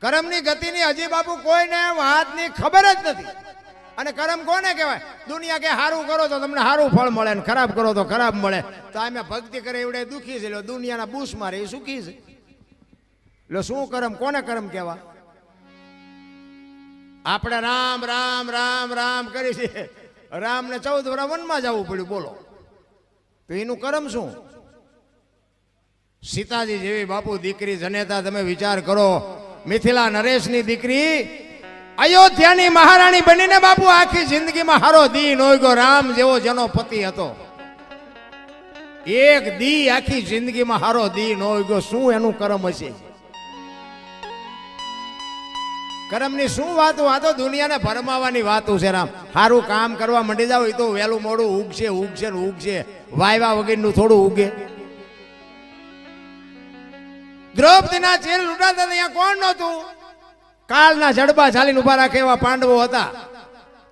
કર્મની ગતિની હજી બાપુ કોઈને વાતની ખબર જ નથી. અને કર્મ કોને કહેવાય? દુનિયા કે સારું કરો તો તમને સારું ફળ મળે ને ખરાબ કરો તો ખરાબ મળે. તો અમે ભક્તિ કરે એવડે દુઃખી છે, દુનિયાના બૂસ મારે એ સુખી છે. એટલે શું કર્મ, કોને કર્મ કહેવા? આપણે રામ રામ રામ રામ કરી છે. રામને 14 વર્ષ વનમાં જવું પડ્યું, બોલો તો એનું કર્મ શું? સીતાજી જેવી બાપુ દીકરી જનેતા, તમે વિચાર કરો, મિથિલા નરેશની દીકરી અયોધ્યાની મહારાણી બનીને બાપુ આખી જિંદગીમાં હારો દી નોઈ ગયો. રામ જેવો જેનો પતિ હતો, એક દી આખી જિંદગીમાં હારો દી નોઈ ગયો. શું એનું કર્મ હશે? કર્મની શું વાતો? આ તો દુનિયાને ભરમાવાની વાતો છે. રામ સારું કામ કરવા માંડી જાવ, એ તો વહેલું મોડું ઉગશે ઉગશે ને ઉગશે. વાયવા વગરનું થોડું ઉગે. દ્રૌપદીના ચીર લૂંટાતા અહીંયા કોણ નહોતું? કાળના જડબા ચાલીને ઉભા રાખે એવા પાંડવો હતા.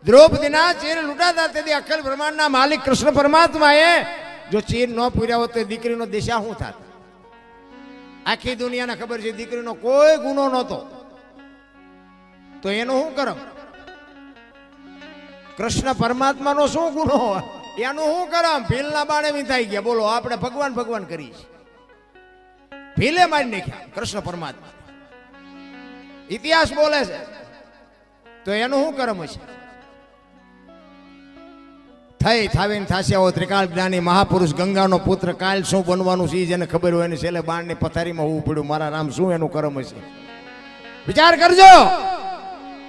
દ્રૌપદીના ચીર લૂંટાતા તેથી અખિલ બ્રહ્માંડના માલિક કૃષ્ણ પરમાત્માએ જો ચીર ન પૂર્યા હોત તો દીકરીનો દિશા શું થાત? આખી દુનિયાને ખબર છે દીકરીનો કોઈ ગુનો નહોતો, તો એનો શું કર્મ? કૃષ્ણ પરમાત્માનો શું ગુનો? એનું શું કર્મ? ભીલના બાણે વિંધાઈ ગયા. બોલો, આપણે ભગવાન ભગવાન કરી છે, ભીલે મારી નાખ્યા કૃષ્ણ પરમાત્મા. ઇતિહાસ બોલે છે. તો એનું શું કર્મ છે? થઈ થાવીને થાશે આવો ત્રિકાળ જ્ઞાની મહાપુરુષ ગંગાનો પુત્ર કાલ શું બનવાનું છે જેને ખબર હોય એને છેલ્લે બાણની પથારીમાં હોવું પડ્યું. મારા રામ શું એનું કર્મ છે? વિચાર કરજો.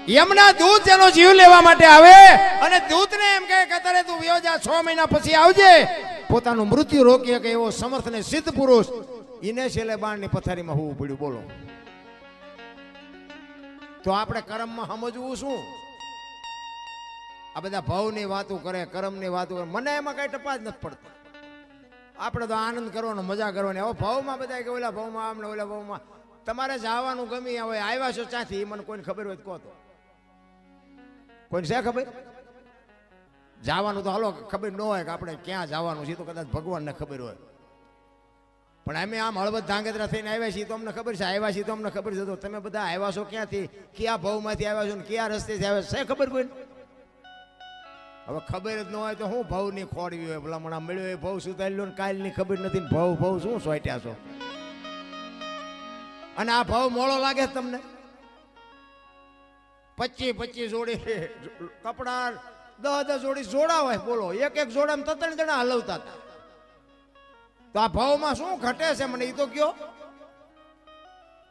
યમના દૂત જેનો જીવ લેવા માટે આવે અને દૂતને એમ કહે કે અત્યારે તું વયો જા, 6 મહિના પછી આવજે, પોતાનું મૃત્યુ રોકી શકે એવો સમર્થ ને સિદ્ધ પુરુષ, એને છેલ્લે બાણની પથારીમાં હોવું પડ્યું. બોલો, તો આપણે કર્મમાં સમજવું શું? આ બધા ભાવની વાતો કરે, કર્મની વાતો કરે, મને એમાં કઈ ટપા જ નથી પડતો. આપણે તો આનંદ કરવાનો, મજા કરવાની. હવે ભાવમાં બધા કે ઓલા ભાવમાં આમ ને ઓલા ભાવમાં. તમારે જવાનું ગમી હોય, આવ્યા છો ત્યાંથી, એ મને કોઈને ખબર હોય તો કહો. તો કોઈને છે ખબર? જવાનું તો હાલો ખબર ન હોય કે આપણે ક્યાં જવાનું છે, તો કદાચ ભગવાનને ખબર હોય. પણ અમે આમ હળવદ ધાંગધ્રા થઈને આવ્યા છીએ તો અમને ખબર છે, આવ્યા છીએ તો અમને ખબર છે. તો તમે બધા આવ્યા છો ક્યાંથી, કયા ભાવમાંથી આવ્યા છો ને કયા રસ્તેથી આવ્યા છે ખબર કોઈ? હવે ખબર જ ન હોય તો હું ભાવની ખોડવી હોય? ભલામણા મળ્યો એ ભાવ સુધારી લો ને કાલની ખબર નથી ને ભાવ શું સોટ્યા છો? અને આ ભાવ મોળો લાગે તમને? 25 જોડી કપડા, 10 જોડી જોડા હોય. બોલો, એક જોડામાં 3 જણા હલવતા હતા. તો આ ભાવમાં શું ઘટે છે મને એ તો કયો?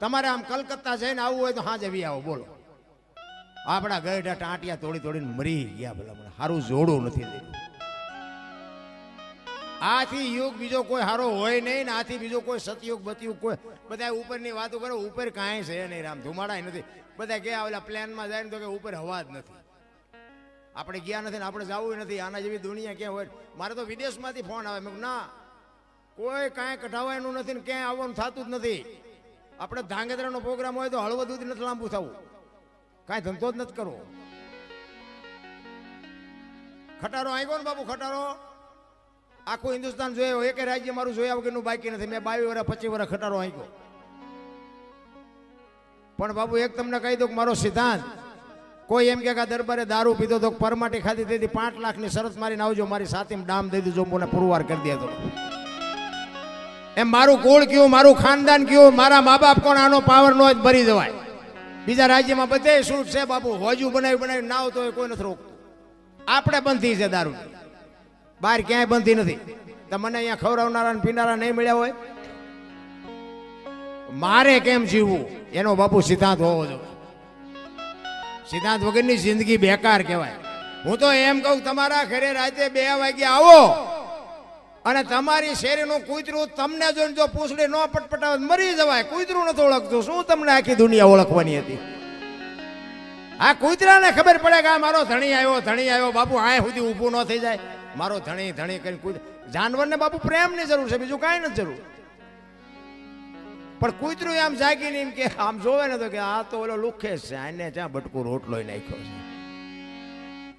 તમારે આમ કલકત્તા જઈને આવવું હોય તો હાજે વી આવો. બોલો, આપણા ગયડા ટાંટિયા તોડીને મરી ગયા. ભલા સારું જોડું નથી. આથી યુગ બીજો કોઈ સારો હોય નહીં ને આથી બીજો કોઈ સતયુગ બતયુગ કોઈ. બધા ઉપરની વાતો કરો, ઉપર કાંઈ છે નહીં. રામ ધુમાડાય નથી. બધા ગયા ઓલા પ્લેનમાં જાય ને તો કે ઉપર હવા જ નથી. આપણે ગયા નથી ને આપણે જવું નથી. આના જેવી દુનિયા ક્યાં હોય? મારે તો વિદેશમાંથી ફોન આવે. મેં ના, કોઈ કાંઈ કઢાવવાનું નથી ને ક્યાંય આવવાનું થતું જ નથી. આપણે ધાંગધ્રાનો પ્રોગ્રામ હોય તો હળવદ સુધી નથી લાંબુ થવું, કાંઈ ધંધો જ નથી કરવો. ખટારો આવ્યો ને બાપુ, ખટારો આખું હિન્દુસ્તાન જોયો, એક રાજ્ય મારું જોયા વગરનું બાકી નથી. મેં 22 વર્ષ 25 વર્ષ ખટારો આવ્યો. પણ બાપુ એક તમને કહી દઉં કે મારો સિદ્ધાંત, કોઈ એમ કે દરબારે દારૂ પીધો તો પરમાટી ખાધી તેથી 5 લાખની શરત મારીને આવજો, મારી સાથીમાં ડામ દઈ દીધો, મને પુરવાર કરી દે. તો એમ મારું કુળ કયું, મારું ખાનદાન કયું, મારા મા બાપ કોણ, આનો પાવર નો જ ભરી જવાય. બીજા રાજ્યમાં બધે શું છે બાપુ, હોજુ બનાવી નાવ તો કોઈ નથી રોકતું. આપણે બંધી છે દારૂ, બહાર ક્યાંય બંધી નથી. તમને અહીંયા ખવડાવનારા પીનારા નહીં મળ્યા હોય? મારે કેમ જીવવું એનો બાપુ સિદ્ધાંત હોવો જોઈએ. સિદ્ધાંત વગરની જિંદગી બેકાર કહેવાય. હું તો એમ કહું, તમારા ઘરે રાતે 2 વાગે આવો અને તમારી શેરીનું કૂતરું તમને જોઈને જો પૂછડી ન પટપટાવે મરી જવાય. કૂતરું નથી ઓળખતું, શું તમને આખી દુનિયા ઓળખવાની હતી? આ કૂતરાને ખબર પડે કે આ મારો ધણી આવ્યો બાપુ, આ સુધી ઊભું ન થઈ જાય. મારો ધણી કરીને જાનવરને બાપુ પ્રેમની જરૂર છે, બીજું કાંઈ નથી જરૂર. પણ કૂતરું આમ જાગીને એમ કે આમ જોવે ને તો કે આ તો ઓલો લુખે છે, આને ત્યાં બટકું રોટલો નાખ્યો છે.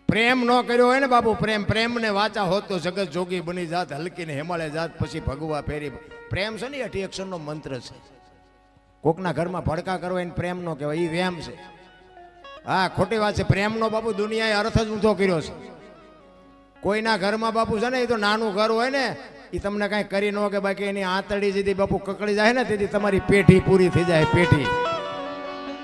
પ્રેમ ન કર્યો હોય ને બાપુ, પ્રેમને વાચા હોત તો જગત જોગી બની જાત, હલકીને હિમાલય જાત, પછી ભગવા ફેરી. પ્રેમ છે ને 8 અક્ષરનો મંત્ર છે. કોકના ઘરમાં ભડકા કરવા એને પ્રેમ નો કહેવાય, એ વેમ છે. હા, ખોટી વાત છે. પ્રેમનો બાપુ દુનિયાએ અર્થ જ ઊંધો કર્યો છે. કોઈના ઘરમાં બાપુ છે ને, એ તો નાનું ઘર હોય ને, એ તમને કાંઈ કરી ન કે બાકી એની આંતળી જેથી બાપુ કકડી જાય ને તેથી તમારી પેઢી પૂરી થઈ જાય. પેઢી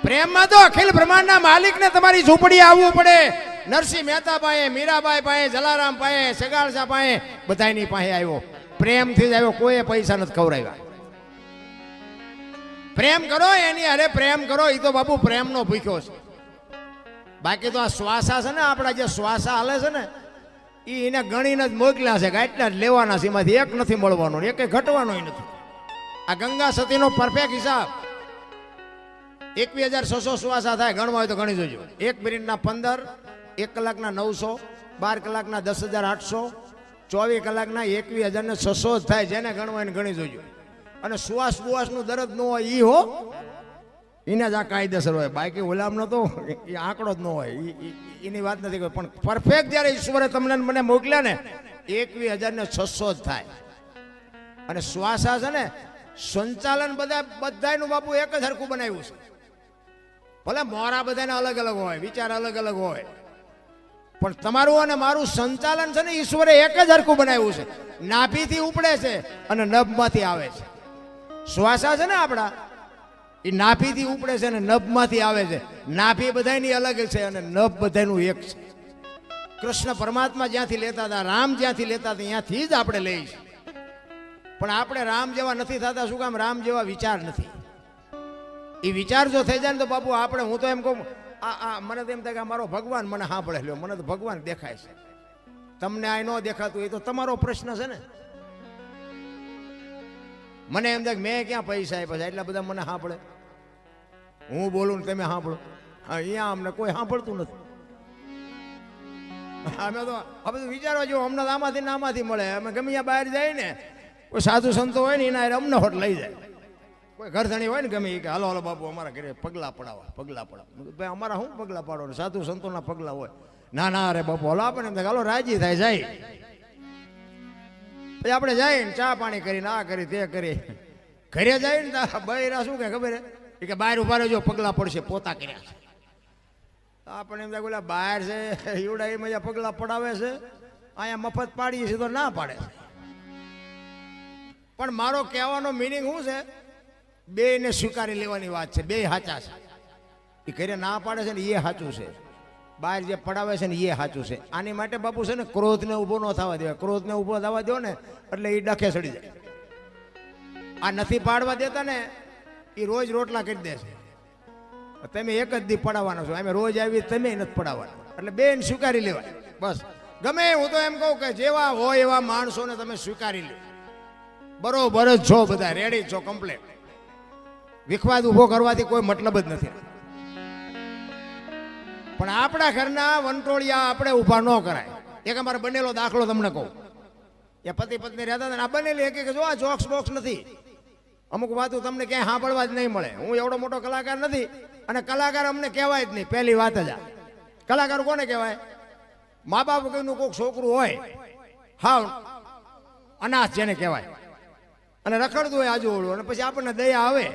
પ્રેમમાં તો અખિલ બ્રહ્માંડના માલિકને તમારી ઝૂંપડી આવવું પડે. નરસિંહ મહેતા પાસે, મીરાબાઈ પાસે, જલારામ પાસે, સગાળસા પાસે, બધાની પાસે આવ્યો. પ્રેમથી જ આવ્યો, કોઈ પૈસા નથી ખવડાવ્યા. પ્રેમ કરો એની અરે પ્રેમ કરો, એ તો બાપુ પ્રેમનો ભૂખ્યો છે. બાકી તો આ શ્વાસા છે ને, આપણા જે શ્વાસા હાલે છે ને, એને ગણીને જ મોકલ્યા છે કે આટલા જ લેવાના છે, એમાંથી એક નથી મળવાનો, એક ઘટવાનો નથી. આ ગંગા સતીનો પરફેક્ટ હિસાબ 21,600 શ્વાસા થાય. ગણવા હોય તો ગણી જોજો. 1 મિનિટના 15, 1 કલાકના 900, 12 કલાકના 10,800, 24 કલાકના 21,600 જ થાય. જેને ગણવા એને ગણી જોજો. અને શ્વાસ નું દર્દ ન હોય ઈ હો, એને જ આ કાયદેસર હોય. બાકી ઓલામનો તો એ આંકડો જ ન હોય, એની વાત નથી. પણ પરફેક્ટ જ્યારે ઈશ્વરે તમને મને મોકલ્યા ને 21,600 જ થાય. અને શ્વાસા છે ને, સંચાલન બધાનું બાપુ એક જ હરખું બનાવ્યું છે. ભલે મોરા બધાને અલગ અલગ હોય, વિચાર અલગ અલગ હોય, પણ તમારું અને મારું સંચાલન છે ને, ઈશ્વરે એક જ હરખું બનાવ્યું છે. નાભીથી ઉપડે છે અને નભમાંથી આવે છે. શ્વાસા છે ને આપણા, એ નાભીથી ઉપડે છે અને નભમાંથી આવે છે. નાભી બધાની અલગ છે અને નભ બધાનું એક છે. કૃષ્ણ પરમાત્મા જ્યાંથી લેતા હતા, રામ જ્યાંથી લેતા હતા, ત્યાંથી જ આપણે લઈએ છીએ. પણ આપણે રામ જેવા નથી થતા. શું કામ? રામ જેવા વિચાર નથી. એ વિચાર જો થઈ જાય ને તો બાપુ આપણે, હું તો એમ કહું, મને તો એમ થાય કે મારો ભગવાન મને સાંભળે લ્યો, મને તો ભગવાન દેખાય છે. તમને આ ન દેખાતું એ તો તમારો પ્રશ્ન છે ને. મને એમ થાય કે મેં ક્યાં પૈસા આપ્યા છે એટલા બધા મને સાંભળે. હું બોલું ને તમે સાંભળો. હા, અહીંયા અમને કોઈ સાંભળતું નથી. અમે તો આ બધું વિચારવા જેવું. અમને તો આમાંથી મળે. અમે ગમે ત્યાં બહાર જાય ને, કોઈ સાધુ સંતો હોય ને એના અમને હોટ લઈ જાય. કોઈ ઘરધણી હોય ને ગમે કે હાલો હાલો બાપુ અમારા ઘરે પગલા પડાવો. ભાઈ અમારા શું પગલા પાડો? સાધુ સંતોના પગલા હોય. ના ના અરે બાપુ હાલો આપણે એમ થાય હાલો રાજી થાય જાય. પછી આપણે જાય ને ચા પાણી કરીને આ કરી તે કરી ઘરે જાય ને બૈરા શું કે ખબર હે કે બહાર ઉભા રહેજો પગલા પડશે, પોતા કર્યા છે. આપણે એમ થાય બોલા બહાર છે એવડા એમાં પગલા પડાવે છે, અહીંયા મફત પાડીએ છીએ તો ના પાડે છે. પણ મારો કહેવાનો મિનિંગ શું છે? બેને સ્વીકારી લેવાની વાત છે. બે સાચા છે. એ ઘરે ના પાડે છે ને એ સાચું છે, બહાર જે પડાવે છે ને એ સાચું છે. આની માટે બાપુ છે ને ક્રોધને ઊભો ન થવા દેવાય. ક્રોધને ઊભો થવા દો ને એટલે એ ડખે ચડી જાય. આ નથી પાડવા દેતા ને એ રોજ રોટલા કરી દે છે. તમે એક જ દી પડાવવાનો છો, અમે રોજ આવી તમે નથી પડાવવાના. એટલે બેન સ્વીકારી લેવાય બસ. ગમે હું તો એમ કહું કે જેવા હોય એવા માણસોને તમે સ્વીકારી લો. બરોબર જ છો, બધા રેડી છો, કમ્પ્લેટ. વિખવાદ ઉભો કરવાથી કોઈ મતલબ જ નથી. પણ આપણા ઘરના વંટોળિયા આપણે ઊભા ન કરાય. એક અમારે બનેલો દાખલો તમને કહું. એ પતિ પત્ની રહેતા હતા ને, આ બનેલી એક જો આ જોક્સ બોક્સ નથી. અમુક વાતો તમને ક્યાંય સાંભળવા જ નહીં મળે. હું એવડો મોટો કલાકાર નથી અને કલાકાર અમને કહેવાય જ નહીં. પહેલી વાત જ આ કલાકાર કોને કહેવાય? મા બાપ વગરનું કોઈક છોકરું હોય, હા અનાથ જેને કહેવાય, અને રખડતું હોય આજુબાજુ, અને પછી આપણને દયા આવે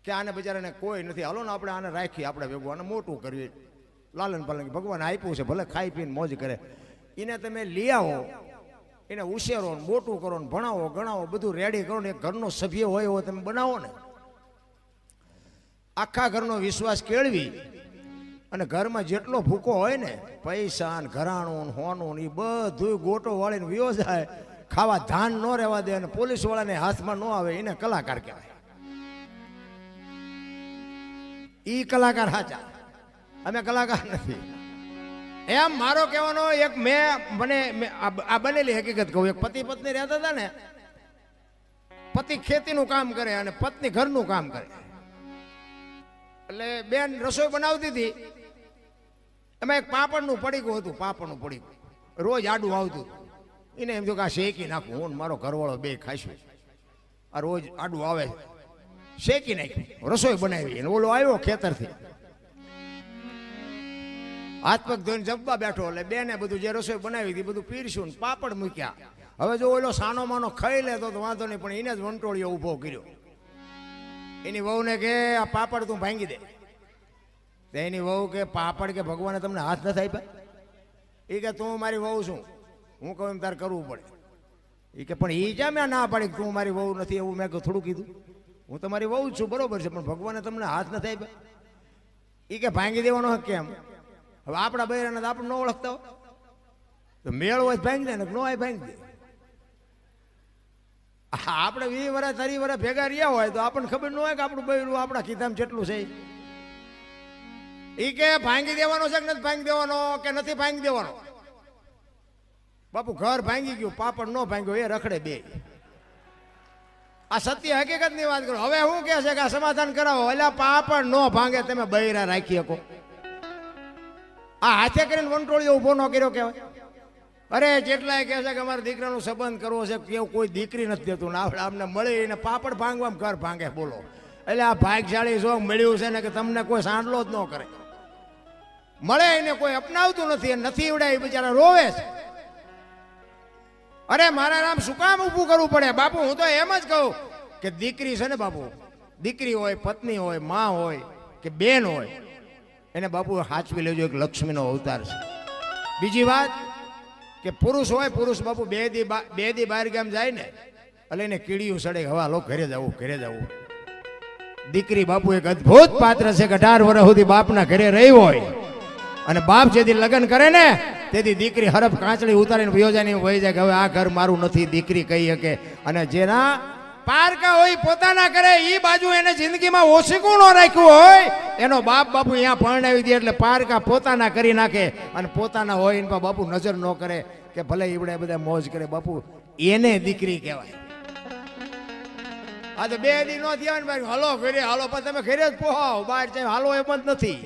કે આને બિચારાને કોઈ નથી, હાલો ને આપણે આને રાખીએ આપણે ભેગું, આને મોટું કરીએ, લાલન પાલન ભગવાન આપ્યું છે, ભલે ખાઈ પીને મોજ કરે. એને તમે લઈ આવો, એને ઉછેરો, મોટું કરો ને ભણાવો ગણાવો, બધું રેડી કરો ને એક ઘરનો સભ્ય હોય એવો તમે બનાવો ને, આખા ઘરનો વિશ્વાસ કેળવી અને ઘરમાં જેટલો ભૂકો હોય ને, પૈસા ને ઘરાણું હોનું એ બધું ગોટો વાળીને વિયો જાય. ખાવા ધાન ન રહેવા દે અને પોલીસ વાળાને હાથમાં ન આવે, એને કલાકાર કહેવાય. ઈ કલાકાર સાચા, અમે કલાકાર નથી. એમ મારો કહેવાનો એક મને આ બનેલી હકીકત કહું. એક પતિ પત્ની રહેતા હતા ને, પતિ ખેતીનું કામ કરે અને પત્ની ઘરનું કામ કરે. એટલે બેન રસોઈ બનાવતી હતી, એમાં એક પાપડનું પડીકું હતું. પાપડનું પડીકું રોજ આડું આવતું. એને એમ થયું કે આ શેકી નાખું, હું મારો ઘરવાળો બે ખાઈશું. આ રોજ આડું આવે, શેકી નાખ્યું, રસોઈ બનાવી. અને ઓલો આવ્યો ખેતરથી, હાથ પગ ધોઈને જમવા બેઠો. એટલે બેને બધું જે રસોઈ બનાવી હતી બધું પીરસ્યું ને પાપડ મૂક્યા. હવે જો ઓલો સાનો માનો ખાઈ લેતો તો વાંધો નહીં, પણ એને જ વંટોળિયો ઊભો કર્યો. એની વહુને કે આ પાપડ તું ભાંગી દે. એની વહુ કે પાપડ કે ભગવાને તમને હાથ નથી આપ્યા? એ કે તું મારી વહુ છું, હું કહું એમ તારે કરવું પડે. એ કે પણ એ જ્યાં મેં ના પાડી તું મારી વહુ નથી, એવું મેં થોડું કીધું. હું તમારી વહુ જ છું બરોબર છે, પણ ભગવાને તમને હાથ નથી આપ્યા. એ કે ભાંગી દેવાનો હક કેમ? હવે આપણા બૈરાને તો આપણે ન ઓળખતા હોય તો મેળ હોય ભાંગી દે ને ન હોય ભાંગી દે. આપણે 20 વર્ષ 30 વર્ષ ભેગા રહ્યા હોય તો આપણને ખબર ન હોય કે આપણું બૈરું આપણા ખિસ્સામાં જેટલું છે. એ કે ભાંગી દેવાનો છે કે નથી ભાંગી દેવાનો, કે નથી ભાંગી દેવાનો. બાપુ ઘર ભાંગી ગયું, પાપડ ન ભાંગ્યો, એ રખડે બે. આ સત્ય હકીકત ની વાત કરો. હવે શું કે છે કે આ સમાધાન કરાવો, એટલે પાપડ ન ભાંગે તમે બૈરા રાખી શકો? આ હાથે કરીને વંટોળીઓ ઉભો ન કર્યો કહેવાય? અરે જેટલાય કહે છે કે અમારા દીકરાનો સંબંધ કરવો છે, કેવું કોઈ દીકરી નથી દેતું ને આપણે આમને મળીને પાપડ ભાંગવામાં ઘર ભાંગે. બોલો, એટલે આ ભાગશાળી જો મળ્યું છે ને કે તમને કોઈ સાંડલો જ ન કરે. મળે એને કોઈ અપનાવતું નથી, નથી એવડે એ બિચારા રોવે છે. અરે મારા નામ શું કામ ઊભું કરવું પડે? બાપુ હું તો એમ જ કહું કે દીકરી છે ને બાપુ, દીકરી હોય, પત્ની હોય, માં હોય કે બેન હોય, એને બાપુ હાચવી લેજો, એક લક્ષ્મીનો અવતાર છે. બીજી વાત કે પુરુષ હોય, પુરુષ બાપુ બે દી બહાર ગામ જાય ને એટલે એને કીડીયું સડે, હવા લો ઘરે જવું ઘરે જવું. દીકરી બાપુ એક અદભુત પાત્ર છે કે 18 વર્ષ સુધી બાપના ઘરે રહી હોય અને બાપ જેથી લગ્ન કરે ને તેથી દીકરી હરફ કાંચડી ઉતારીને યોજાની વહી જાય કે હવે આ ઘર મારું નથી, દીકરી કહી શકે. અને જેના પારકા હોય પોતાના કરે એ બાજુ એને જિંદગીમાં ઓછીકું ન રાખ્યું હોય એનો બાપ બાપુ અહીંયા પરણાવી દે એટલે પારકા પોતાના કરી નાખે. અને પોતાના હોય એના બાપુ નજર ન કરે કે ભલે ઈવડે બધા મોજ કરે, બાપુ એને દીકરી કહેવાય. આ તો 2 દી નો થયા ને ભાઈ હાલો ઘરે હાલો, પણ તમે ઘરે જ પોહાવ, બહાર જાય હાલો એમ જ નથી.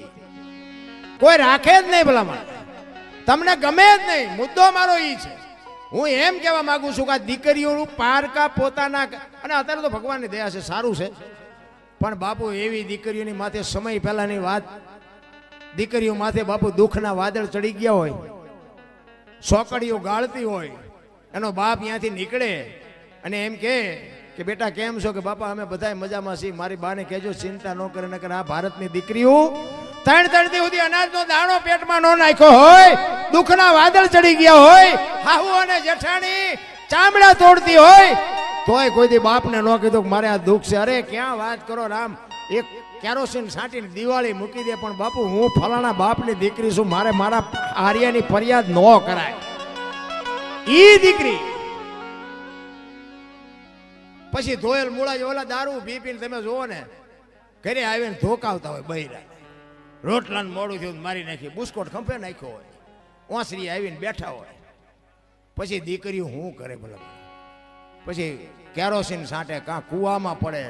કોઈ રાખે જ નહીં ભલામણ, તમને ગમે જ નહીં. મુદ્દો મારો ઈ છે. હું એમ કહેવા માંગુ છું કે આ દીકરીઓનું પારકા પોતાના, અને અત્યારે તો ભગવાનની દયા છે સારું છે, પણ બાપુ એવી દીકરીઓની માથે સમય પહેલાની વાત, દીકરીઓ માથે બાપુ દુઃખના વાદળ ચડી ગયા હોય, સોકડીઓ ગાળતી હોય, એનો બાપ ત્યાંથી નીકળે અને એમ કે બેટા કેમ છો? કે બાપા અમે બધા મજામાં છીએ, મારી બાને કહેજો ચિંતા ન કરે, નકર આ ભારતની દીકરીઓ 3 દી સુધી અનાજનો દાણો પેટમાં ન નાખ્યો હોય, દુઃખના વાદળ ચડી ગયા હોય, હાહુ અને જેઠાણી ચામડા તોડતી હોય, તોય કોઈ દી બાપને ન કીધું કે મારે આ દુઃખ છે. અરે ક્યાં વાત કરો રામ, એક કેરોસીન છાંટીને દિવાળી મૂકી દે, પણ બાપુ હું ફલાણા બાપની દીકરી છું, મારે મારા આર્યાની ફરિયાદ ન કરાય. ઈ દીકરી પછી ધોયેલ મૂળા ઓલા દારૂ પી પીને તમે જોવો ને ઘરે આવીને ધોકાવતા હોય બૈરા, રોટલાનું મોડું થયું મારી નાખી, બુસ્કોટ ખંભે નાખ્યો હોય, ઓસરી આવીને બેઠા હોય. પછી દીકરીઓ શું કરે ભલા? પછી કેરોસીન છાંટે, કાં કૂવામાં પડે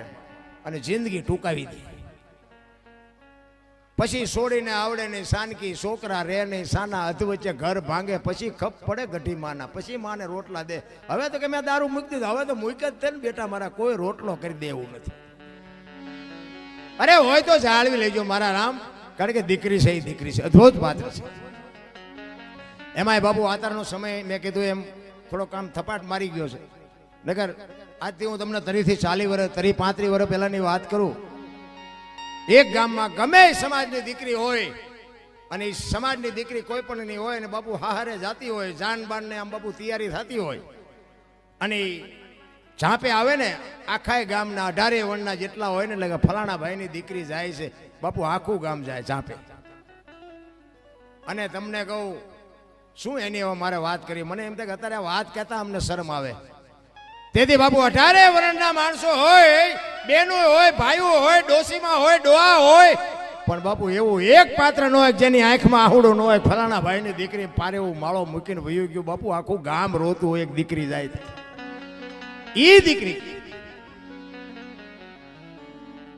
અને જિંદગી ટૂંકાવી દે. પછી છોડીને આવડે નહીં, સાનકી છોકરા રે નહીં, સાના અધ વચ્ચે ઘર ભાંગે, પછી ખપ પડે ગઢી માના, પછી માને રોટલા દે. હવે તો કે મેં દારૂ મૂકી દીધો, હવે તો મૂક જ છે ને બેટા મારા, કોઈ રોટલો કરી દેવું નથી. અરે હોય તો જાળવી લેજો મારા રામ, કારણ કે દીકરી છે એ દીકરી છે, અદ્ભુત પાત્ર છે. એમાંય બાપુ આતારનો સમય મેં કીધું એમ થોડો કામ થપાટ મારી ગયો છે. નગર આજથી હું તમને 30 વર્ષ 35 વર્ષ પહેલાની વાત કરું. એક ગામમાં ગમે સમાજની દીકરી હોય અને એ સમાજની દીકરી કોઈ પણ નહીં હોય, અને બાપુ હારે જાતી હોય, જાન બાન ને આમ બાપુ તૈયારી થતી હોય, અને ઝાંપે આવે ને આખા ગામના 18 વણના જેટલા હોય ને, એટલે ફલાણા ભાઈની દીકરી જાય છે, બાપુ આખું ગામ જાય ઝાંપે. અને તમને કહું શું એની મારે વાત કરી, મને એમ થાય કે અત્યારે વાત કહેતા અમને શરમ આવે. તેથી બાપુ 18 વર્ષના માણસો હોય, બેનો હોય, ભાઈઓ હોય, ડોસીમાં હોય, ડોહા હોય, પણ બાપુ એવું એક પાત્ર ન હોય જેની આંખમાં આહુડો ન હોય, ફલાણા ભાઈની દીકરી પારે એવું માળો મૂકીને વયું ગયું. બાપુ આખું ગામ રોતું હોય એક દીકરી જાય. ઈ દીકરી,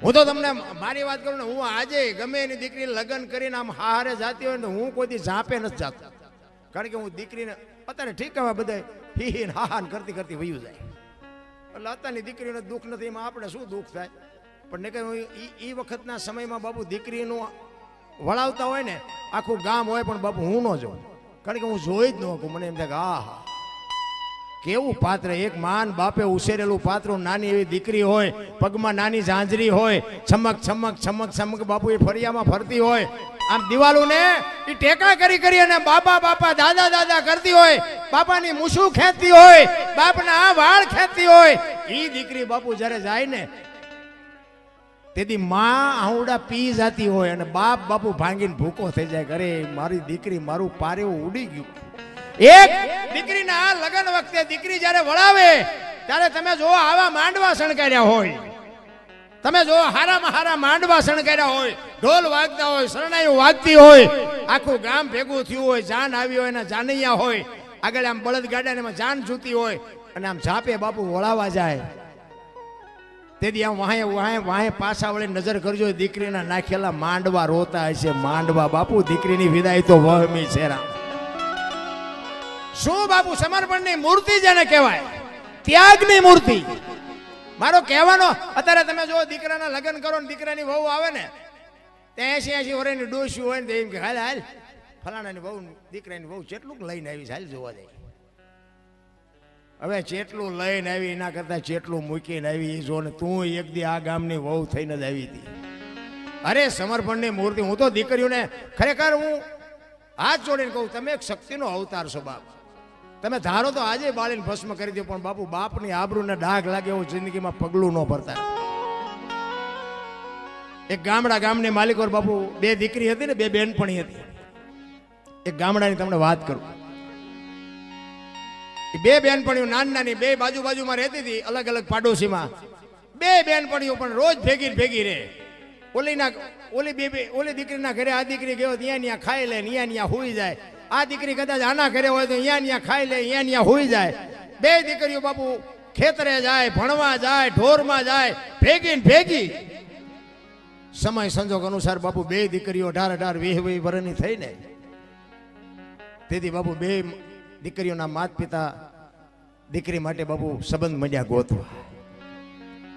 હું તો તમને મારી વાત કરું ને, હું આજે ગમે એની દીકરી લગ્ન કરીને આમ હારે જાતી હોય ને, હું કોઈ દી ઝાંપે નથી જાતો, કારણ કે હું દીકરીને અત્યારે ઠીક હવે બધા હી હાહાન કરતી કરતી વયું જાય, એટલે અત્યારની દીકરીને દુઃખ નથી, એમાં આપણે શું દુઃખ થાય. પણ નહીં કે એ વખતના સમયમાં બાપુ દીકરીનું વળાવતા હોય ને આખું ગામ હોય, પણ બાપુ હું ન જોઉં, કારણ કે હું જોઈ જ ન શકું. મને એમ થાય કે આ કેવું પાત્ર, એક માન બાપે ઉછેરેલું પાત્ર, નાની એવી દીકરી હોય, પગમાં નાની ઝાંઝરી હોય, છમક છમક છમક છમક બાપુ એ ફરિયામાં ફરતી હોય, આમ દિવાલો ને એ ટેકા કરી કરી અને બાપા બાપા દાદા દાદા કરતી હોય, બાપાની મૂછું ખેંચતી હોય, બાપના વાળ ખેંચતી હોય, એ દીકરી બાપુ જ્યારે જાય ને તેથી માં આવડા પી જાતી હોય અને બાપ બાપુ ભાંગીને ભૂકો થઈ જાય. અરે મારી દીકરી, મારું પારેવું ઉડી ગયું. એક દીકરીના લગ્ન વખતે દીકરી જ્યારે વળાવે ત્યારે તમે જો આવા માંડવા શણગાર્યા હોય, તમે જો હારામાં હારા માંડવા શણગાર્યા હોય, ઢોલ વાગતા હોય, શરણાઈઓ વાગતી હોય, આખું ગામ ભેગું થયું હોય, જાન આવી હોય ને જાનૈયા હોય, આગળ આમ બળદ ગાડામાં જાન જૂતી હોય અને આમ ઝાપે બાપુ વળાવા જાય. તેથી આમ વાહે વાહે વાહે પાછા વળે નજર કરજો, દીકરીના નાખેલા માંડવા રોતા હશે. માંડવા બાપુ, દીકરીની વિદાય તો વહમી છે. શું બાપુ, સમર્પણની મૂર્તિ જેને કહેવાય, ત્યાગની મૂર્તિ. મારો કહેવાનો, અત્યારે તમે જો દીકરાના લગ્ન કરો ને દીકરાની વહુ આવે ને 80 વર્ષની ડોશી હોય ને તો એમ કે હાલ હાલ ફલાણાની વહુ, દીકરાની વહુ કેટલું લઈને આવી છે, હાલ જોવા જાય. હવે ચેટલું લઈને આવી એના કરતા ચેટલું મૂકીને આવી એ જો ને. તું એક દી આ ગામની વહુ થઈને જ આવી હતી. અરે સમર્પણની મૂર્તિ. હું તો દીકરીઓને ખરેખર હું હાથ જોડીને કહું, તમે એક શક્તિનો અવતાર છો બાપ. તમે ધારો તો આજે બાળીને ભસ્મ કરી દો, પણ બાપુ બાપની આબરૂને ડાઘ લાગે એવું જિંદગીમાં પગલું ન ભરતા. એક ગામની માલિકો બાપુ 2 દીકરી હતી ને 2 બેનપણી હતી. એક ગામડાની તમને વાત કરું. એ 2 બેનપણીઓ નાની નાની 2 બાજુમાં રહેતી હતી, અલગ અલગ પાડોશીમાં. 2 બેનપણીઓ પણ રોજ ભેગી રહે. ઓલી દીકરીના ઘરે આ દીકરી ગયો ત્યાં ખાઈ લે, ત્યાં હુઈ જાય. આ દીકરી કદાચ આના ઘરે હોય તો ત્યાં ખાઈ લે, ત્યાં હુઈ જાય. 2 દીકરીઓ બાપુ ખેતરે જાય, ભણવા જાય, ઢોરમાં જાય, ભેગી. સમય સંજોગ અનુસાર બાપુ 2 દીકરીઓ 18 20 વર્ષની થઈ ને. તેથી બાપુ 2 દીકરીઓના માતા પિતા દીકરી માટે બાપુ સંબંધ મળ્યા ગોતવા.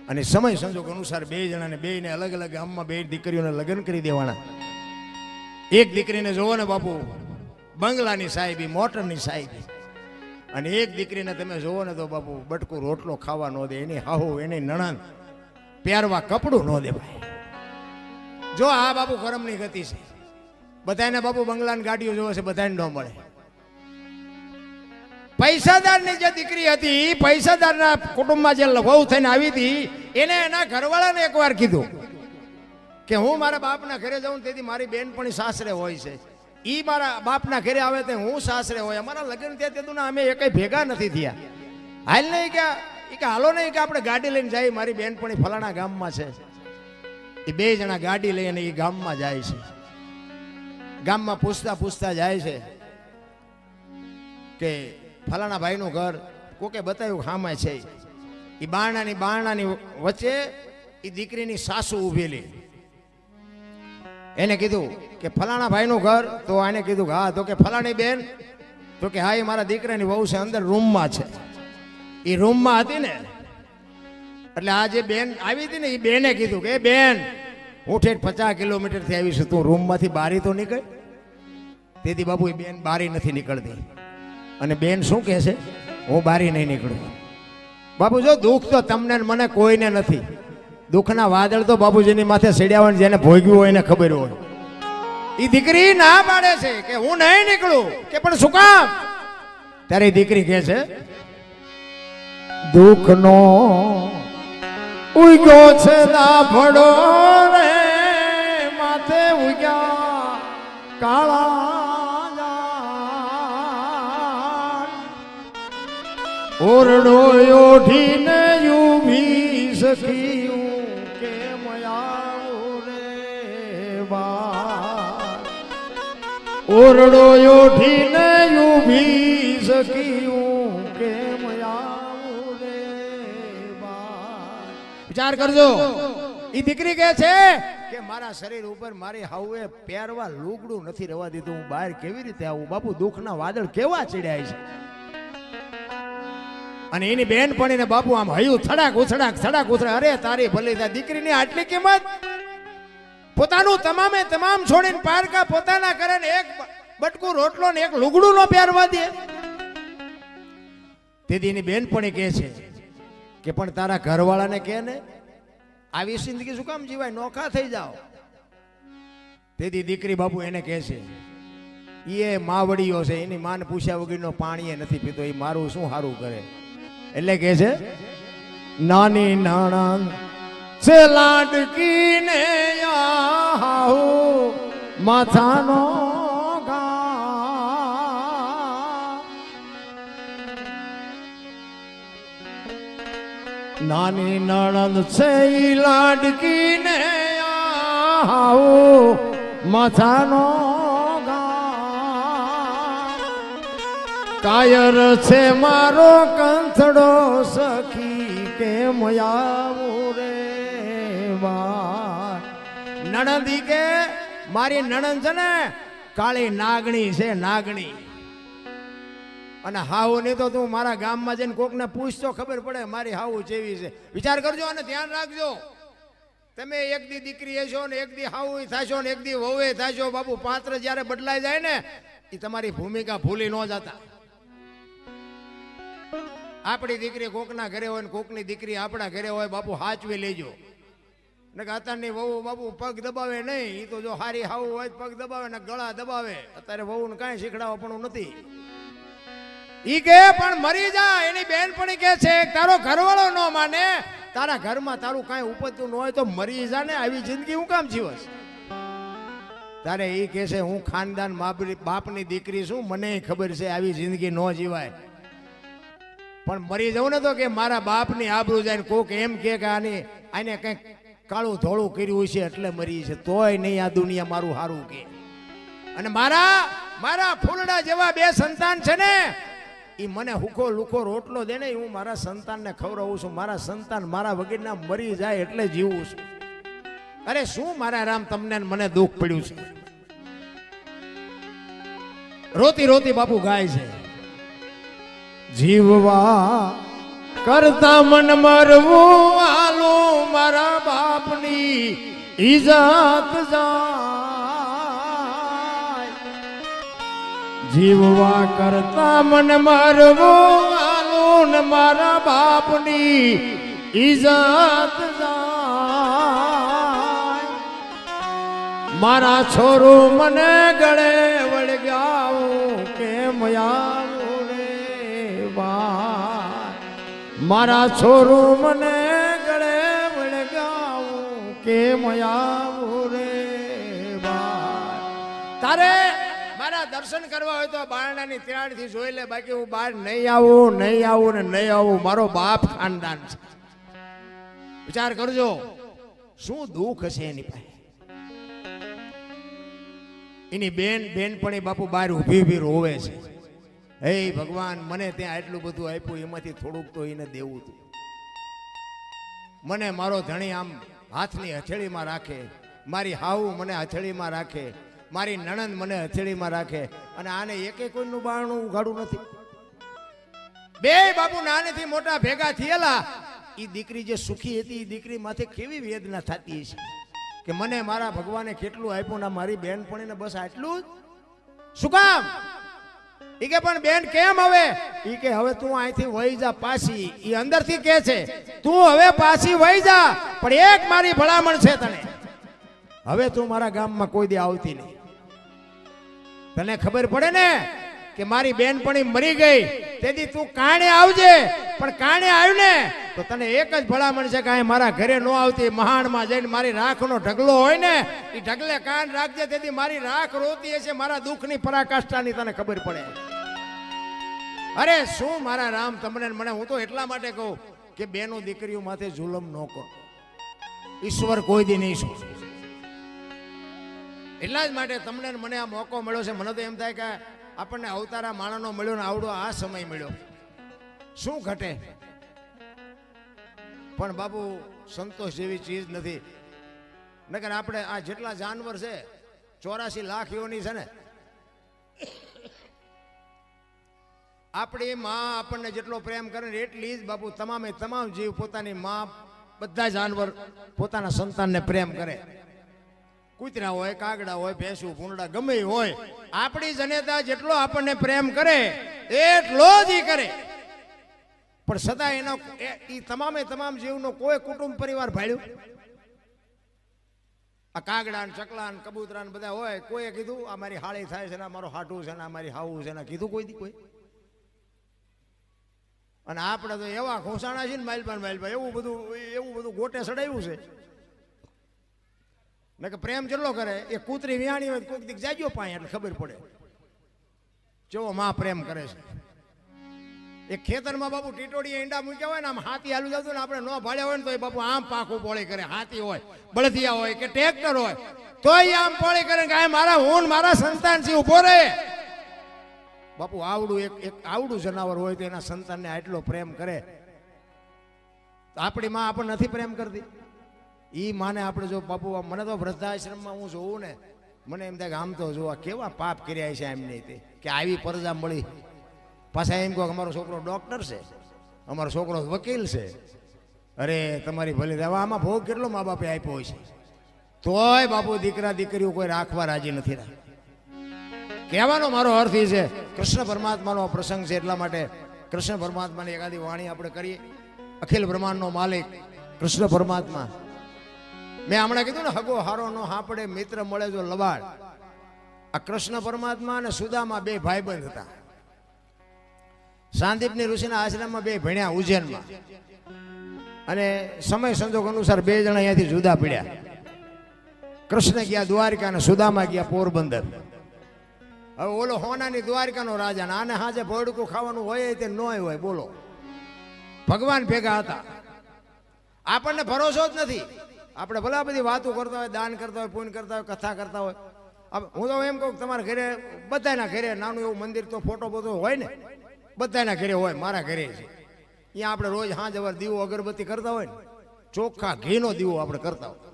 અને સમય સંજોગ અનુસાર 2 જણાને 2ને અલગ અલગ ગામમાં 2 દીકરીઓને લગ્ન કરી દેવાના. એક દીકરીને જોવો ને બાપુ બંગલાની સાહેબી, મોટરની સાહેબી, અને એક દીકરીને તમે જોવો ને તો બાપુ બટકું રોટલો ખાવા ન દે, એની હાહુ એની નણંદ પહેરવા કપડું ન દે ભાઈ. જો આ બાપુ કરમની ગતિ છે. બધાને બાપુ બંગલાની ગાડીઓ જોવે છે, બધાને ન મળે. પૈસાદારની જે દીકરી હતી, પૈસાદારના કુટુંબમાં જે વહુ થઈને આવી હતી, એને એના ઘરવાળાને એકવાર કીધું કે હું મારા બાપના ઘરે જાઉં તેથી મારી બેનપણી સાસરે હોય છે, ઈ મારા બાપના ઘરે આવે તો હું સાસરે હોય. અમારા લગ્ન થયા તેતું અમે એકઈ ભેગા નથી થયા. હાલ નહીં કે હાલો નહીં કે આપણે ગાડી લઈને જાય, મારી બેનપણી ફલાણા ગામમાં છે. એ 2 જણા ગાડી લઈને એ ગામમાં જાય છે. ગામમાં પૂછતા જાય છે કે ફલાણા ભાઈનું ઘર કોકે બતાવ્યું ખામાં છે. એ બારણાની વચ્ચે એ દીકરીની સાસુ ઊભેલી. એને કીધું કે ફલાણા ભાઈનું ઘર, તો આને કીધું હા. તો કે ફલાણી બેન, તો કે હા એ મારા દીકરાની વહુ છે, અંદર રૂમમાં છે. એ રૂમમાં હતી ને એટલે આ જે બેન આવી હતી ને એ બેને કીધું કે બેન હું ઠેઠ 50 કિલોમીટરથી આવી છું, તું રૂમમાંથી બારી તો નીકળ. તેથી બાપુ એ બેન બારી નથી નીકળતી. અને બેન શું કહે છે, હું બારી નહીં નીકળું. બાપુ જો દુઃખ તો તમને મને કોઈને નથી. દુઃખના વાદળ તો બાપુજીની માથે સડ્યા હોય, જેને ભોગ્યું હોય એને ખબર હોય. એ દીકરી ના પાડે છે કે હું નહીં નીકળું. કે પણ શું કામ? ત્યારે દીકરી કહે છે, દુઃખનો ઉગ્યો છે દાભડો રે, માથે ઉગ્યા કાળા ઓરડો ઓઢીને ઊભી સખીયું કેમ આવું રે બા. ઓરડો ઓઢીને ઊભી સખીયું કેમ આવું રે બા. વિચાર કરજો. એ દીકરી કહે છે કે મારા શરીર ઉપર મારી હાઉએ પહેરવા લુગડું નથી રહેવા દીધું, હું બહાર કેવી રીતે આવું? બાપુ દુઃખના વાદળ કેવા ચડ્યા છે. અને એની બેનપણીને બાપુ આમ હયું થડાક ઉથડાક. અરે તારી ભલી થાય, દીકરીની આટલી કિંમત. પોતાનું તમામ છોડીને પારકા પોતાના કરે ને એક બટકું રોટલો ને એક લુગડું નો પહેરવા દે. તેથી એની બેનપણી કહે છે કે પણ તારા ઘરવાળાને કહે ને આવી જિંદગી શું કામ જીવાય, નોખા થઈ જાઓ. તેથી દીકરી બાપુ એને કહે છે એ માવડીઓ છે, એની માન પૂછ્યા વગરનો પાણી નથી પીતો, એ મારું શું સારું કરે. એટલે કહે છે નાની નણંદ છે લાડકીને માથાનો નાની નણંદ છે ઈ લાડકીને માથાનો કાયર છે મારો કંથડો સખી કેમ આવું રે વા. નણંદી કે મારી નણંદ છે ને કાળી નાગણી છે, નાગણી. અને હાવ નહીં તો તું મારા ગામમાં જઈને કોકને પૂછતો ખબર પડે મારી હાવ જેવી છે. વિચાર કરજો અને ધ્યાન રાખજો. તમે એક દી દીકરી હશો ને એક દી હાવ થશો ને એક દી વહુએ થશો. બાપુ પાત્ર જ્યારે બદલાઈ જાય ને એ તમારી ભૂમિકા ભૂલી ન જતા. આપણી દીકરી કોકના ઘરે હોય ને કોકની દીકરી આપણા ઘરે હોય, બાપુ હાચવી લેજો. ને અત્યારની વહુ બાપુ પગ દબાવે નહીં, એ તો જો હારી હાવ હોય પગ દબાવે ને ગળા દબાવે. અત્યારે વહુને કાંઈ શીખડાવવા પણ નથી. ઈ કે પણ મરી જા. એની બેનપણી કે છે તારો ઘરવાળો ન માને, તારા ઘરમાં તારું કાંઈ ઉપજતું ન હોય તો મરી જા ને, આવી જિંદગી હું કામ જીવસ. તારે ઈ કે છે હું ખાનદાન બાપની દીકરી છું, મને ખબર છે આવી જિંદગી ન જીવાય. પણ મરી જાઉં ને તો કે મારા બાપની આબરૂ જાય ને કોક એમ કે આને કંઈક કાળું ધોળું કર્યું છે એટલે મરી છે, તોય નહીં આ દુનિયા મારું હારું કે. અને મારા ફૂલડા જેવા બે સંતાન છે ને એ મને હુખો લુખો રોટલો દે ને હું મારા સંતાનને ખવડાવું છું. મારા સંતાન મારા વગરના મરી જાય એટલે જીવું છું. અરે શું મારા રામ તમને મને દુઃખ પડ્યું છે. રોતી રોતી બાપુ ગાય છે જીવવા કરતા મન મરવું આલું મારા બાપની ઇજ્જત જાય. જીવવા કરતા મન મરવું આલું ને મારા બાપની ઇજ્જત જાય. મારા છોરું મને ગળે વળગાવું કેમ આવું રે બા. મારા છોરું મને ગળે વળગાવું કેમ આવું રે બા. તારે મારા દર્શન કરવા હોય તો બારણાની ત્યારથી જોઈ લે, બાકી હું બહાર નહીં આવું ને નહીં આવું. મારો બાપ ખાનદાન છે. વિચાર કરજો શું દુઃખ હશે એની પાસે. એની બેનપણી બાપુ બહાર ઊભી રોવે છે. હે ભગવાન મને ત્યાં એટલું બધું આપ્યું, એમાંથી થોડુંક તો એને દેવું હતું. મને મારો ધણી આમ હાથની હથેળીમાં રાખે, મારી હાવું મને હથેળીમાં રાખે, મારી નણંદ મને હથેળીમાં રાખે, અને આને એકે કોઈનું બારણું ઉઘાડું નથી. બે બાપુ નાનેથી મોટા ભેગા થયેલા. એ દીકરી જે સુખી હતી એ દીકરી માથે કેવી વેદના થતી છે કે મને મારા ભગવાને કેટલું આપ્યું ને મારી બેનપણીને બસ આટલું જ શું કામ. ઈ કે પણ બેન કેમ હવે? ઈ કે હવે તું અહીંથી વહી જા પાછી. ઈ અંદરથી કહે છે તું હવે પાછી વહી જા, પણ એક મારી ભલામણ છે તને, હવે તું મારા ગામમાં કોઈ દી આવતી નહીં. તને ખબર પડે ને કે મારી બેનપણી મરી ગઈ તેથી તું કાણે આવજે, પણ કાણે આવ્યું ને તો તને એક જ ભલામણ છે કે મારા ઘરે ન આવતી. મહાણમાં જઈને મારી રાખનો ઢગલો હોય ને એ ઢગલે કાન રાખજે, તેથી મારી રાખ રોતી હશે મારા દુઃખની પરાકાષ્ઠાની તને ખબર પડે. અરે શું મારા રામ તમને મને, હું તો એટલા માટે કહું કે બેનો દીકરીઓ માથે જુલમ ન કરો. ઈશ્વર કોઈ દી નહીં શું. એટલા જ માટે તમને મને આ મોકો મળ્યો છે. મને તો એમ થાય કે આપણને અવતારા માણસનો મળ્યો ને આવડો આ સમય મળ્યો, શું ઘટે. પણ બાપુ સંતોષ જેવી ચીજ નથી. નકર આપણે આ જેટલા જાનવર છે 84 લાખ યોની છે ને, આપણી માં આપણને જેટલો પ્રેમ કરે ને એટલી જ બાપુ તમામે તમામ જીવ પોતાની માં, બધા જાનવર પોતાના સંતાનને પ્રેમ કરે. કૂતરા હોય, કાગડા હોય, ભેંસું, ભૂંડા ગમે હોય, આપણી જનેતા જેટલો આપણને પ્રેમ કરે એટલો જ ઈ કરે. પણ સદા એનો એ તમામે તમામ જીવનો કોઈ કુટુંબ પરિવાર ભાળ્યું? આ કાગડા ને ચકલા ને કબૂતરા ને બધા હોય, કોઈએ કીધું આ મારી હાળી થાય છે ને મારો હાટું છે ને મારી હાવું છે ને કીધું કોઈ દી કોઈ? અને આપણે તો એવા ઘોસાણા છે ને માલપા એવું બધું ગોટે સડાયું છે ને કે પ્રેમ કેટલો કરે. એ કૂતરી વિયાણી હોય કોઈક દીક જાગ્યો પાય એટલે ખબર પડે કેવો માં પ્રેમ કરે છે. એ ખેતરમાં બાપુ ટીટોડી ઈંડા મૂક્યા હોય ને આમ હાથી હાલું જતું ને આપણે ન ભાળ્યા હોય ને તો એ બાપુ આમ પાખું પોળી કરે. હાથી હોય, બળદિયા હોય કે ટ્રેક્ટર હોય તોય આમ પોળી કરે કે મારા હું મારા સંતાન છે ઉભો રહે. બાપુ આવડું એક આવડું જનાવર હોય તો એના સંતાનને આટલો પ્રેમ કરે તો આપણી માં આપણને નથી પ્રેમ કરતી? ઈ માને આપણે જો બાપુ મને તો વૃદ્ધાશ્રમમાં હું જોઉં ને મને એમ થાય કે આમ તો જોવા કેવા પાપ કર્યા છે એમને કે આવી પરજા મળી. પાછા એમ કહો કે અમારો છોકરો ડોક્ટર છે, અમારો છોકરો વકીલ છે. અરે તમારી ભલે હવે આમાં ભોગ કેટલો મા બાપે આપ્યો હોય છે તોય બાપુ દીકરા દીકરીઓ કોઈ રાખવા રાજી નથી. કહેવાનો મારો અર્થ એ છે કૃષ્ણ પરમાત્માનો પ્રસંગ છે એટલા માટે કૃષ્ણ પરમાત્માની એકાદી વાણી આપણે કરીએ. અખિલ બ્રહ્માંડનો માલિક કૃષ્ણ પરમાત્મા. મેં હમણાં કીધું ને હગો હારો નો હાપડે મિત્ર મળે જો લવાડ. આ કૃષ્ણ પરમાત્મા અને સુદામા બે ભાઈબંધ હતા. સાંદીપની ઋષિના આશ્રમમાં બે ભણ્યા ઉજ્જૈનમાં અને સમય સંજોગ અનુસાર બે જણા અહીંયાથી જુદા પડ્યા. કૃષ્ણ ગયા દ્વારકા અને સુદામા ગયા પોરબંદર. હવે ઓલો હોનાની દ્વારકાનો રાજા ને આને હાજે ભોડકું ખાવાનું હોય તે ન હોય. બોલો ભગવાન ભેગા હતા. આપણને ભરોસો જ નથી. આપણે ભલા બધી વાતો કરતા હોય, દાન કરતા હોય, પુણ્ય કરતા હોય, કથા કરતા હોય. હું તો એમ કહું તમારા ઘરે બધાના ઘરે નાનું એવું મંદિર તો ફોટો બોટો હોય ને બધાના ઘરે હોય. મારા ઘરે છે અહીંયા આપણે રોજ હાંજ અવાર દીવો અગરબત્તી કરતા હોય ને ચોખ્ખા ઘીનો દીવો આપણે કરતા હોય.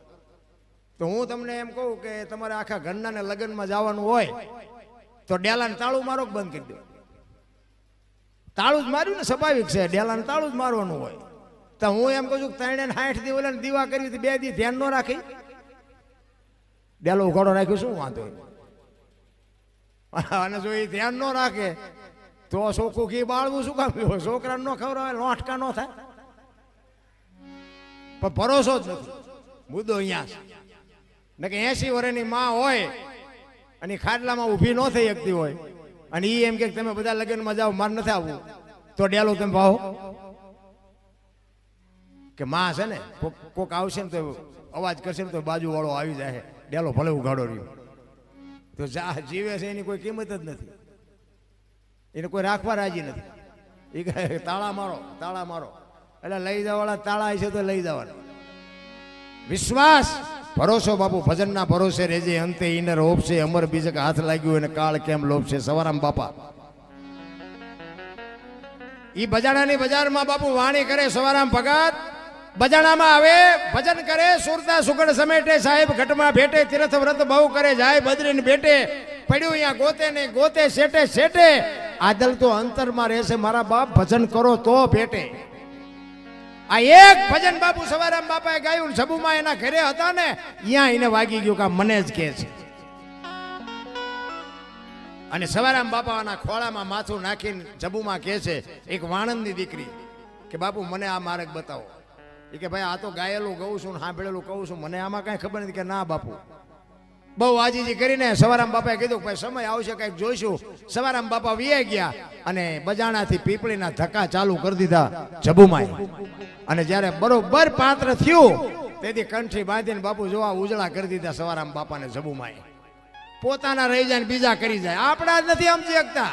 તો હું તમને એમ કહું કે તમારે આખા ઘરના ને લગ્નમાં જવાનું હોય તો ડેલાને તાળું મારો બંધ કરી દો. તાળું જ માર્યું ને સ્વાભાવિક છે, ડેલાને તાળું જ મારવાનું હોય. તો હું એમ કહું છું 360 દી ઓલા દીવા કરી 2 દી ધ્યાન ન રાખી ડેલો ઉઘાડો રાખ્યો શું વાંધો? અને જો એ ધ્યાન ન રાખે તો ચોખ્ખું ઘી બાળવું શું કામ? છોકરાને ન ખવડાવે લોટકા ન થાય. પણ ભરોસો જ નથી. મુદ્દો અહીંયા છે ને કે 80 વર્ષની માં હોય અને ખાટલામાં ઊભી ન થઈ શકતી હોય અને એ એમ કે તમે બધા લગ્નમાં જાઓ માર નથી આવવું તો ડેલો તમે ભાવો કે માં છે ને કોક આવશે ને તો અવાજ કરશે ને તો બાજુ વાળો આવી જાય ડેલો ભલે ઉઘાડો રહ્યો તો જીવે છે એની કોઈ કિંમત જ નથી. એને કોઈ રાખવા રાજી નથી. એ કહે તાળા મારો તાળા મારો એટલે લઈ જવાવાળા તાળા છે તો લઈ જવાના. વિશ્વાસ ભરોસો બાપુ ભજનના ભરોસે રેજે અંતે ઈને રોપશે અમર બીજક હાથ લાગ્યું એને કાળ કેમ લોપશે. સવારામ બાપા ઈ બજાણાની બજારમાં બાપુ વાણી કરે સવારામ ભગત. બજાણામાં આવે ભજન કરે સુરતા સુગડ સમેટે સાહેબ ઘટમાં ભેટે તીર્થ વ્રત બહુ કરે જાય બદ્રીને ભેટે પડ્યું અહીંયા ગોતે ને ગોતે શેટે શેટે આદલ તો અંતરમાં રહેશે મારા બાપ ભજન કરો તો ભેટે. આ એક ભજન બાપુ સવારામ બાપાએ ગાયું. સબુમાં એના ઘરે હતા ને અહીંયા એને વાગી ગયું કે મને જ કહે છે. અને સવારામ બાપાના ખોળામાં માથું નાખીને જબુમાં કહે છે એક વાણંદની દીકરી કે બાપુ મને આ માર્ગ બતાવો. એ કે ભાઈ આ તો ગાયેલું ગઉં છું ને સાંભળેલું કહું છું મને આમાં કઈ ખબર નથી. કે ના બાપુ બહુ આજીજી કરીને સવારામ બાપાએ કીધું ભાઈ સમય આવશે કંઈક જોઈશું. સવારામ બાપા વિયા ગયા અને બજાણાથી પીપળીના ધક્કા ચાલુ કરી દીધા જબુમાં. અને જ્યારે બરોબર પાત્ર થયું તેથી કંઠી બાંધીને બાપુ જોવા ઉજળા કરી દીધા સવારામ બાપાને જબુમાં. પોતાના રહી જાય ને બીજા કરી જાય. આપણા જ નથી સમજી શકતા.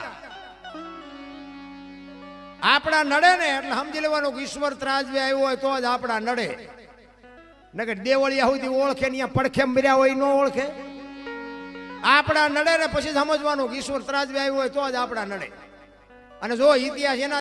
આપણા નડે ને એટલે સમજી લેવાનું કે ઈશ્વર ત્રાજવે આવ્યો હોય તો જ આપણા નડે. નકર દેવળિયા સુધી ઓળખે ને પડખે મર્યા હોય ન ઓળખે. આપણા નડે ને પછી સમજવાનું કે ઈશ્વર ત્રાજવે આવ્યો હોય તો જ આપણા નડે. અને જો ઇતિહાસ એના